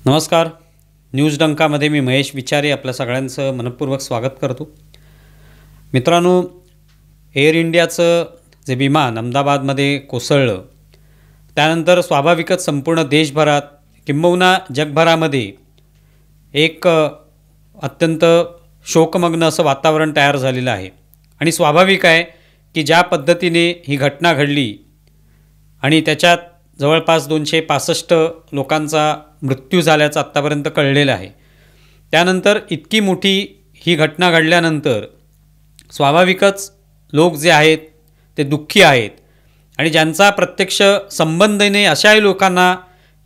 नमस्कार. न्यूज डंकामध्ये मी महेश विचारे आपल्या सगळ्यांचं मनपूर्वक स्वागत करतो. मित्रांनो, एअर इंडियाचं जे विमान अहमदाबादमध्ये कोसळलं त्यानंतर स्वाभाविकच संपूर्ण देशभरात किंबहुना जगभरामध्ये एक अत्यंत शोकमग्न असं वातावरण तयार झालेलं आहे. आणि स्वाभाविक आहे की ज्या पद्धतीने ही घटना घडली आणि त्याच्यात जवळपास 265 लोकांचा मृत्यू झाल्याचं आत्तापर्यंत कळलेलं आहे. त्यानंतर इतकी मोठी ही घटना घडल्यानंतर स्वाभाविकच लोक जे आहेत ते दुःखी आहेत आणि ज्यांचा प्रत्यक्ष संबंध नाही अशाही लोकांना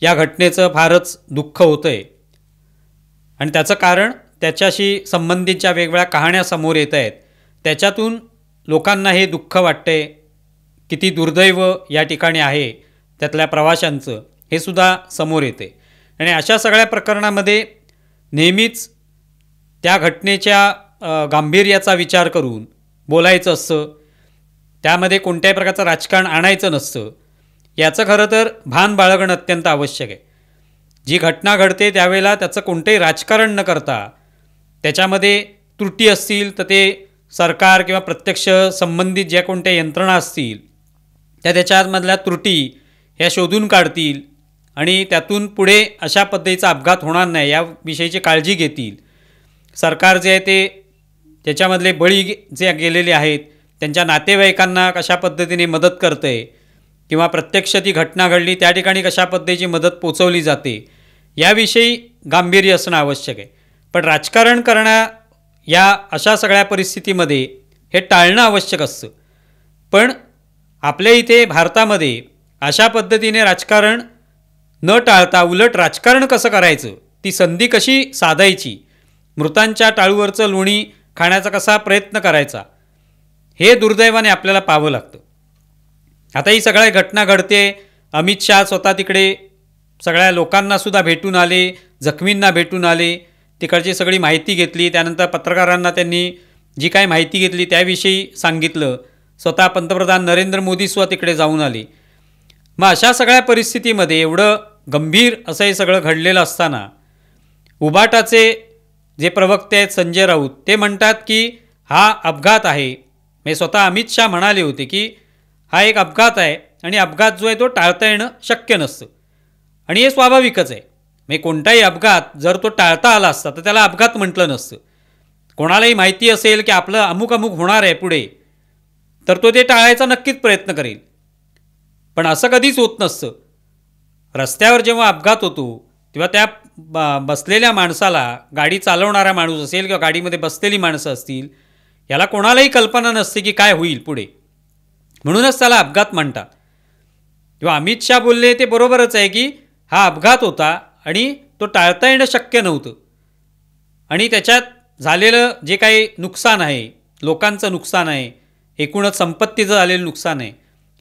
या घटनेचं फारच दुःख होतं आहे. आणि त्याचं कारण त्याच्याशी संबंधित ज्या वेगवेगळ्या कहाण्या समोर येत आहेत त्याच्यातून लोकांना हे दुःख वाटतं आहे. किती दुर्दैव या ठिकाणी आहे त्यातल्या प्रवाशांचं हे सुद्धा समोर येते. आणि अशा सगळ्या प्रकरणामध्ये नेहमीच त्या घटनेच्या गांभीर्याचा विचार करून बोलायचं असतं. त्यामध्ये कोणत्याही प्रकारचं राजकारण आणायचं नसतं. याचं खरं तर भान बाळगणं अत्यंत आवश्यक आहे. जी घटना घडते त्यावेळेला त्याचं कोणतंही राजकारण न करता त्याच्यामध्ये त्रुटी असतील तर ते सरकार किंवा प्रत्यक्ष संबंधित ज्या कोणत्या यंत्रणा असतील त्या त्याच्यामधल्या त्रुटी ह्या शोधून काढतील आणि त्यातून पुढे अशा पद्धतीचा अपघात होणार नाही याविषयीची काळजी घेतील. सरकार जे आहे ते त्याच्यामधले बळी जे गेलेले आहेत त्यांच्या नातेवाईकांना कशा पद्धतीने मदत करतं आहे किंवा प्रत्यक्ष ती घटना घडली त्या ठिकाणी कशा पद्धतीची मदत पोचवली जाते याविषयी गांभीर्य असणं आवश्यक आहे. पण राजकारण करणं या अशा सगळ्या परिस्थितीमध्ये हे टाळणं आवश्यक असतं. पण आपल्या इथे भारतामध्ये अशा पद्धतीने राजकारण न टाळता उलट राजकारण कसं करायचं, ती संधी कशी साधायची, मृतांच्या टाळूवरचं लोणी खाण्याचा कसा प्रयत्न करायचा हे दुर्दैवाने आपल्याला पाहावं लागतं. आता ही सगळ्या घटना घडते. अमित शहा स्वतः तिकडे सगळ्या लोकांनासुद्धा भेटून आले, जखमींना भेटून आले, तिकडची सगळी माहिती घेतली. त्यानंतर पत्रकारांना त्यांनी जी काय माहिती घेतली त्याविषयी सांगितलं. स्वतः पंतप्रधान नरेंद्र मोदीसुद्धा तिकडे जाऊन आले. मग अशा सगळ्या परिस्थितीमध्ये एवढं गंभीर असं हे सगळं घडलेलं असताना उबाटाचे जे प्रवक्ते आहेत संजय राऊत ते म्हणतात की हा अपघात आहे. म्हणजे स्वतः अमित शहा म्हणाले होते की हा एक अपघात आहे आणि अपघात जो आहे तो टाळता येणं शक्य नसतं. आणि हे स्वाभाविकच आहे. म्हणजे कोणताही अपघात जर तो टाळता आला असता तर त्याला अपघात म्हटलं नसतं. कोणालाही माहिती असेल की आपलं अमुक अमुक होणार आहे पुढे तर तो ते टाळायचा नक्कीच प्रयत्न करेल. पण असं कधीच होत नसतं. रस्त्यावर जेव्हा अपघात होतो तेव्हा त्या बसलेल्या माणसाला, गाडी चालवणारा माणूस असेल किंवा गाडीमध्ये बसलेली माणसं असतील, याला कोणालाही कल्पना नसते की काय होईल पुढे. म्हणूनच त्याला अपघात म्हणतात. किंवा अमित शहा बोलले ते बरोबरच आहे की हा अपघात होता आणि तो टाळता येणं शक्य नव्हतं. आणि त्याच्यात झालेलं जे काही नुकसान आहे, लोकांचं नुकसान आहे, एकूणच संपत्तीचं झालेलं नुकसान आहे,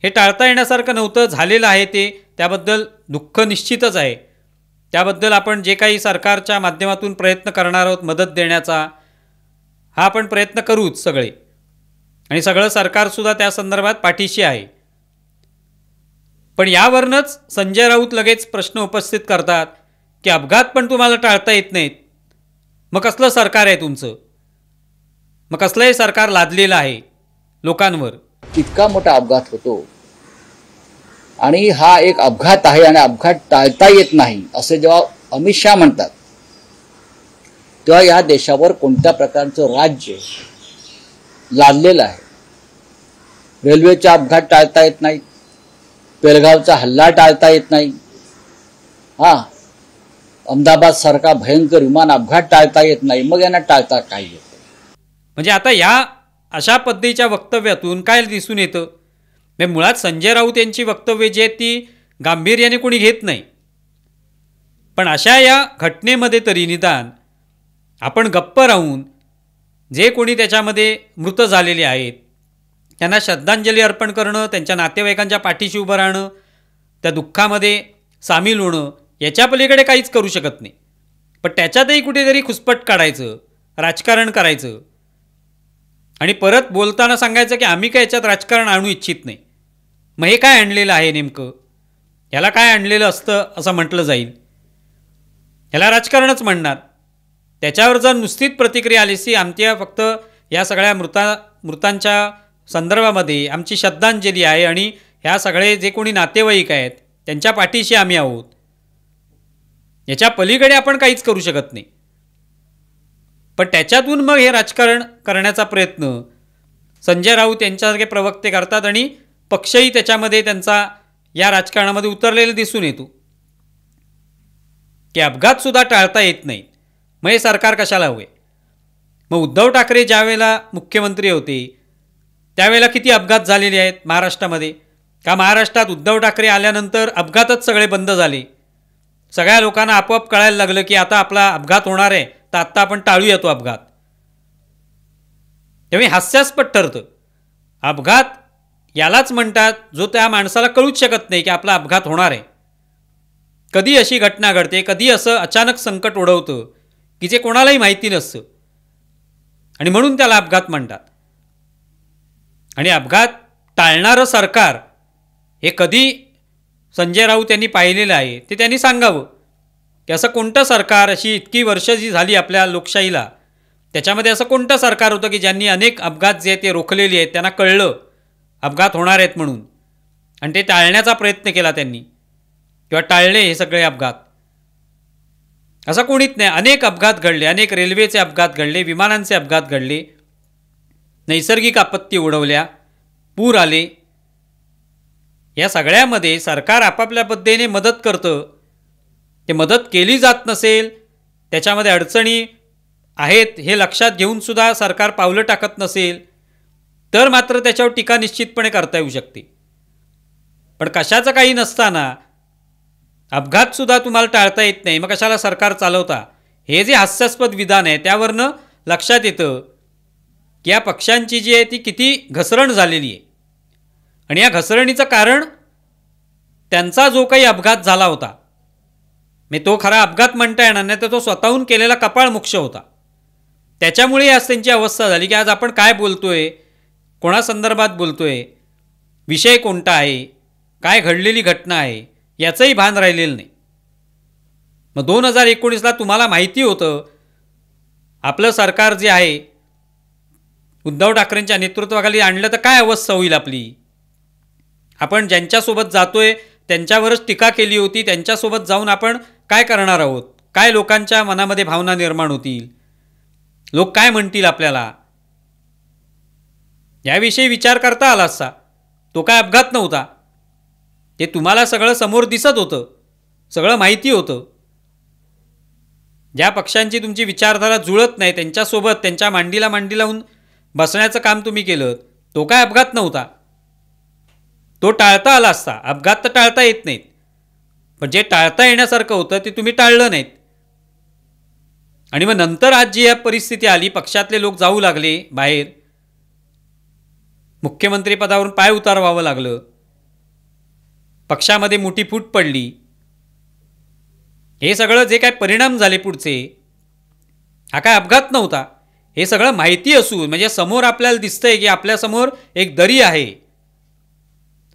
हे टाळता येण्यासारखं नव्हतं. झालेलं आहे ते, त्याबद्दल दुःख निश्चितच आहे. त्याबद्दल आपण जे काही सरकारच्या माध्यमातून प्रयत्न करणार आहोत मदत देण्याचा, हा आपण प्रयत्न करूच सगळे. आणि सगळं सरकारसुद्धा त्या संदर्भात पाठीशी आहे. पण यावरूनच संजय राऊत लगेच प्रश्न उपस्थित करतात की अपघात पण तुम्हाला टाळता येत नाहीत, मग कसलं सरकार आहे तुमचं, मग कसलं हे सरकार लादलेलं आहे लोकांवर. इतका मोठा अपघात होतो आणि हा एक अपघात आहे आणि अपघात टाळता येत नाही असे जेव्हा अमित शहा म्हणतात तेव्हा या देशावर कोणत्या प्रकारचं राज्य लादलेलं आहे. रेल्वेचा अपघात टाळता येत नाही, पेलगावचा हल्ला टाळता येत नाही, अहमदाबाद सारखा भयंकर विमान अपघात टाळता येत नाही, मग यांना टाळता काय येतं. म्हणजे आता या अशा पद्धतीच्या वक्तव्यातून काय दिसून येतं, म्हणजे मुळात संजय राऊत यांची वक्तव्ये जी आहेत ती गांभीर्याने कोणी घेत नाही. पण अशा या घटनेमध्ये तरी निदान आपण गप्प राहून जे कोणी त्याच्यामध्ये मृत झालेले आहेत त्यांना श्रद्धांजली अर्पण करणं, त्यांच्या नातेवाईकांच्या पाठीशी उभं राहणं, त्या दुःखामध्ये सामील होणं, याच्या पलीकडे काहीच करू शकत नाही. पण त्याच्यातही कुठेतरी खुसपट काढायचं, राजकारण करायचं आणि परत बोलताना सांगायचं की आम्ही काय याच्यात राजकारण आणू इच्छित नाही. मग हे काय आणलेलं आहे नेमकं, याला काय आणलेलं असतं असं म्हटलं जाईल. ह्याला राजकारणच म्हणणार. त्याच्यावर जर नुसतीच प्रतिक्रिया आली सी आमच्या फक्त या सगळ्या मृतांच्या संदर्भामध्ये आमची श्रद्धांजली आहे आणि ह्या सगळे जे कोणी नातेवाईक आहेत त्यांच्या पाठीशी आम्ही आहोत, याच्या पलीकडे आपण काहीच करू शकत नाही. पण त्याच्यातून मग हे राजकारण करण्याचा प्रयत्न संजय राऊत यांच्यासारखे प्रवक्ते करतात आणि पक्षही त्याच्यामध्ये त्यांचा या राजकारणामध्ये उतरलेला दिसून येतो की अपघातसुद्धा टाळता येत नाहीत. मग हे सरकार कशाला हवे? मग उद्धव ठाकरे ज्यावेळेला मुख्यमंत्री होते त्यावेळेला किती अपघात झालेले आहेत महाराष्ट्रामध्ये? का महाराष्ट्रात उद्धव ठाकरे आल्यानंतर अपघातच सगळे बंद झाले? सगळ्या लोकांना आपोआप कळायला लागलं की आता आपला अपघात होणार आहे, तर आत्ता आपण टाळूया तो अपघात. त्यामुळे हास्यास्पद ठरतं. अपघात यालाच म्हणतात जो त्या माणसाला कळूच शकत नाही की आपला अपघात होणार आहे. कधी अशी घटना घडते, कधी असं अचानक संकट ओढवतं की जे कोणालाही माहिती नसतं आणि म्हणून त्याला अपघात म्हणतात. आणि अपघात टाळणारं सरकार हे कधी संजय राऊत यांनी पाहिलेलं आहे ते त्यांनी सांगावं की असं कोणतं सरकार, अशी इतकी वर्ष जी झाली आपल्या लोकशाहीला, त्याच्यामध्ये असं कोणतं सरकार होतं की ज्यांनी अनेक अपघात जे आहेत ते रोखलेले आहेत, त्यांना कळलं अपघात होणार आहेत म्हणून आणि ते टाळण्याचा प्रयत्न केला त्यांनी किंवा टाळले हे सगळे अपघात. असं कोणीच नाही. अनेक अपघात घडले, अनेक रेल्वेचे अपघात घडले, विमानांचे अपघात घडले, नैसर्गिक आपत्ती ओढवल्या, पूर आले. या सगळ्यामध्ये सरकार आपापल्या पद्धतीने मदत करतं. ते मदत केली जात नसेल, त्याच्यामध्ये अडचणी आहेत हे लक्षात घेऊनसुद्धा सरकार पावलं टाकत नसेल, तर मात्र त्याच्यावर टीका निश्चितपणे करता येऊ शकते. पण कशाचं काही नसताना अपघातसुद्धा तुम्हाला टाळता येत नाही, मग कशाला सरकार चालवता? हे जे हास्यास्पद विधान आहे त्यावरनं लक्षात येतं की या पक्षांची जी आहे ती किती घसरण झालेली आहे. आणि या घसरणीचं कारण त्यांचा जो काही अपघात झाला होता, मी तो खरा अपघात म्हणता येणार नाही, तर तो स्वतःहून केलेला कपाळमोक्ष होता. त्याच्यामुळे आज त्यांची अवस्था झाली की आज आपण काय बोलतोय, कोणासंदर्भात बोलतोय, विषय कोणता आहे, काय घडलेली घटना आहे याचंही भान राहिलेलं नाही. मग 2019ला तुम्हाला माहिती होतं आपलं सरकार जे आहे उद्धव ठाकरेंच्या नेतृत्वाखाली आणलं तर काय अवस्था होईल आपली. आपण ज्यांच्यासोबत जातोय त्यांच्यावरच टीका केली होती, त्यांच्यासोबत जाऊन आपण काय करणार आहोत, काय लोकांच्या मनामध्ये भावना निर्माण होतील, लोक काय म्हणतील आपल्याला, याविषयी विचार करता आला असता. तो काय अपघात नव्हता, ते तुम्हाला सगळं समोर दिसत होतं, सगळं माहिती होतं. ज्या पक्षांची तुमची विचारधारा जुळत नाही त्यांच्यासोबत त्यांच्या मांडीला मांडी लावून बसण्याचं काम तुम्ही केलं, तो काय अपघात नव्हता, तो टाळता आला असता. अपघात तर टाळता येत नाहीत, पण जे टाळता येण्यासारखं होतं ते तुम्ही टाळलं नाहीत. आणि मग नंतर आज जी या परिस्थिती आली, पक्षातले लोक जाऊ लागले बाहेर, मुख्यमंत्रीपदावरून पाय उतारवावं लागलं, पक्षामध्ये मोठी फूट पडली. हे सगळं जे काय परिणाम झाले पुढचे, हा काय अपघात नव्हता. हे सगळं माहिती असून, म्हणजे समोर आपल्याला दिसतंय की आपल्यासमोर एक दरी आहे,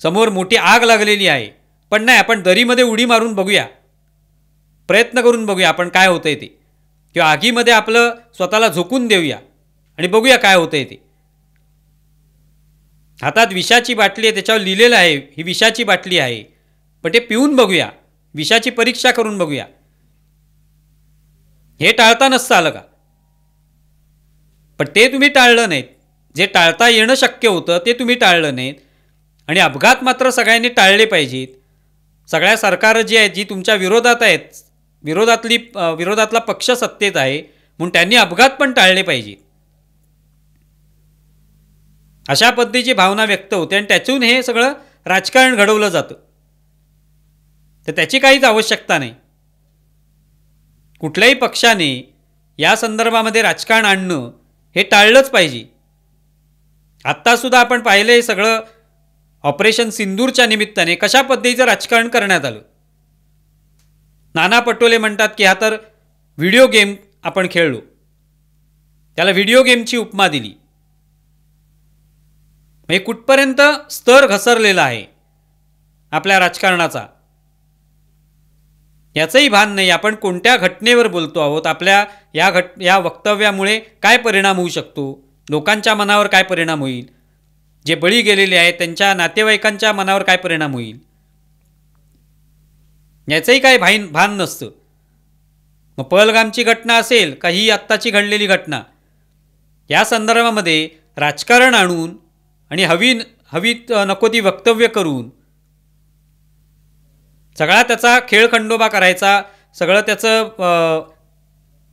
समोर मोठी आग लागलेली आहे, पण नाही आपण दरीमध्ये उडी मारून बघूया, प्रयत्न करून बघूया आपण काय होतंय ते, किंवा आगीमध्ये आपलं स्वतःला झोकून देऊया आणि बघूया काय होतंय ते. हातात विषाची बाटली आहे, त्याच्यावर लिहिलेलं आहे ही विषाची बाटली आहे, पण ते पिऊन बघूया, विषाची परीक्षा करून बघूया. हे टाळता नसतं आलं का? पण ते तुम्ही टाळलं नाहीत. जे टाळता येणं शक्य होतं ते तुम्ही टाळलं नाहीत. आणि अपघात मात्र सगळ्यांनी टाळले पाहिजेत. सगळ्या सरकारं जी आहेत जी तुमच्या विरोधात आहेत, विरोधातला पक्ष सत्तेत आहे म्हणून त्यांनी अपघात पण टाळले पाहिजेत. अशा पद्धतीची भावना व्यक्त होते आणि त्यातून हे सगळं राजकारण घडवलं जातं. तर त्याची काहीच आवश्यकता नाही. कुठल्याही पक्षाने या संदर्भामध्ये राजकारण आणणं हे टाळलंच पाहिजे. आत्तासुद्धा आपण पाहिलं हे सगळं ऑपरेशन सिंदूरच्या निमित्ताने कशा पद्धतीचं राजकारण करण्यात आलं. नाना पटोले म्हणतात की हा तर व्हिडिओ गेम आपण खेळलो, त्याला व्हिडिओ गेमची उपमा दिली. म्हणजे कुठपर्यंत स्तर घसरलेला आहे आपल्या राजकारणाचा. याचंही भान नाही. आपण कोणत्या घटनेवर बोलतो आहोत, आपल्या या वक्तव्यामुळे काय परिणाम होऊ शकतो, लोकांच्या मनावर काय परिणाम होईल, जे बळी गेलेले आहेत त्यांच्या नातेवाईकांच्या मनावर काय परिणाम होईल, याचंही काय भान नसतं. मग पहलगामची घटना असेल का ही आत्ताची घडलेली घटना, या संदर्भामध्ये राजकारण आणून आणि हवी नको ती वक्तव्य करून सगळा त्याचा खेळखंडोबा करायचा, सगळं त्याचं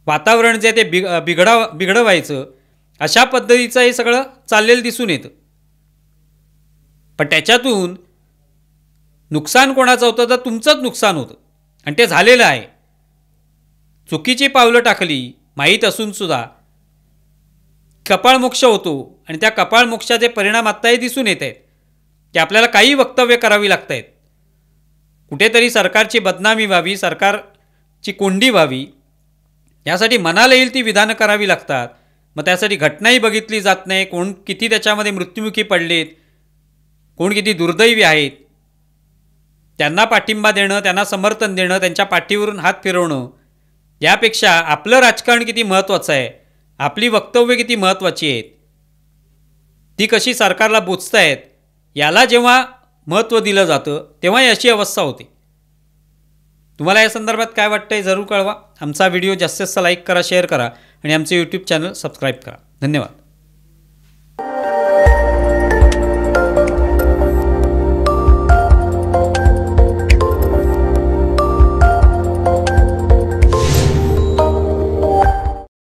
वातावरण जे ते बिघडवायचं, अशा पद्धतीचं हे सगळं चाललेलं दिसून येतं. पण त्याच्यातून नुकसान कोणाचं होतं तर तुमचंच नुकसान होतं आणि ते झालेलं आहे. चुकीची पावलं टाकली माहीत असूनसुद्धा कपाळमोक्ष होतो आणि त्या कपाळमोक्षाचे परिणाम आत्ताही दिसून येत आहेत की आपल्याला काही वक्तव्य करावी लागत आहेत. कुठेतरी सरकारची बदनामी व्हावी, सरकारची कोंडी व्हावी, यासाठी मनाला येईल ती विधानं करावी लागतात. मग त्यासाठी घटनाही बघितली जात नाही, कोण किती त्याच्यामध्ये मृत्युमुखी पडलेत, कोण किती दुर्दैवी आहेत, त्यांना पाठिंबा देणं, त्यांना समर्थन देणं, त्यांच्या पाठीवरून हात फिरवणं, यापेक्षा आपलं राजकारण किती महत्त्वाचं आहे, आपली वक्तव्य किती महत्त्वाची आहेत, ती कशी सरकारला बोचतायत, याला जेव्हा महत्त्व दिलं जातं तेव्हा अशी अवस्था होते. तुम्हाला या संदर्भात काय वाटतंय जरूर कळवा. आमचा व्हिडिओ जास्तीत जास्त लाईक करा, शेअर करा आणि आमचे यूट्यूब चॅनल सबस्क्राईब करा. धन्यवाद.